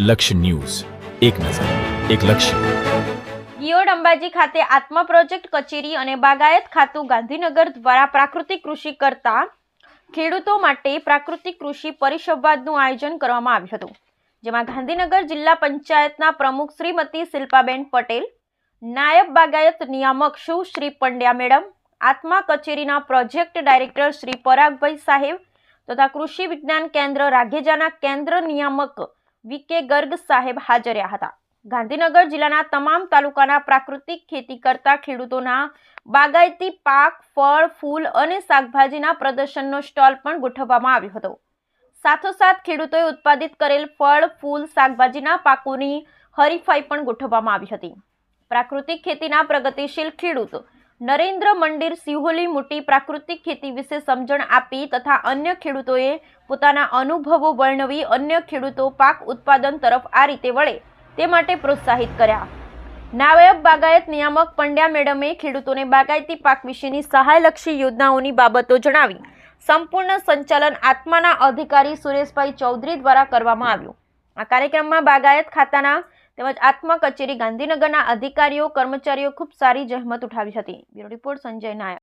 લક્ષ્ય ન્યૂઝ, એક નજર, એક લક્ષ્ય. ગિયોડ અંબાજી ખાતે આત્મા પ્રોજેક્ટ કચેરી અને બાગાયત ખાતું ગાંધીનગર દ્વારા પ્રાકૃતિક કૃષિ કરતા ખેડૂતો માટે પ્રાકૃતિક કૃષિ પરિસંવાદનું આયોજન કરવામાં આવ્યું હતું, જેમાં ગાંધીનગર જિલ્લા પંચાયતના પ્રમુખ શ્રીમતી શિલ્પાબેન પટેલ, નાયબ બાગાયત નિયામક શ્રી પંડ્યા મેડમ, આત્મા કચેરીના પ્રોજેક્ટ ડાયરેક્ટર શ્રી પરાગભાઈ સાહેબ તથા કૃષિ વિજ્ઞાન કેન્દ્ર રાઘેજાના કેન્દ્ર નિયામક વીકે ગર્ગ સાહેબ હાજર રહ્યા હતા. ગાંધીનગર જિલ્લાના તમામ તાલુકાના પ્રાકૃતિક ખેતી કરતા ખેડૂતોના બાગાયતી પાક, ફળ, ફૂલ અને શાકભાજીના પ્રદર્શનનો સ્ટોલ પણ ગોઠવવામાં આવ્યો હતો. સાથોસાથ ખેડૂતોએ ઉત્પાદિત કરેલ ફળ, ફૂલ, શાકભાજીના પાકોની હરીફાઈ પણ ગોઠવવામાં આવી હતી. પ્રાકૃતિક ખેતીના પ્રગતિશીલ ખેડૂત નરેન્દ્ર મંદિર સિહોલી મોટી પ્રાકૃતિક ખેતી વિશે સમજણ આપી તથા અન્ય ખેડૂતોએ પોતાના અનુભવો વર્ણવી અન્ય ખેડૂતો પાક ઉત્પાદન તરફ આ રીતે વળે તે માટે પ્રોત્સાહિત કર્યા. નાયબ બાગાયત નિયામક પંડ્યા મેડમે ખેડૂતોને બાગાયતી પાક વિશેની સહાયલક્ષી યોજનાઓની બાબતો જણાવી સંપૂર્ણ સંચાલન આત્માના અધિકારી સુરેશભાઈ ચૌધરી દ્વારા કરવામાં આવ્યું. આ કાર્યક્રમમાં બાગાયત ખાતાના તેમજ આત્મા કચેરી ગાંધીનગરના અધિકારીઓ, કર્મચારીઓ ખૂબ સારી જહેમત ઉઠાવી હતી. બ્યુરો રિપોર્ટ સંજય નાયક.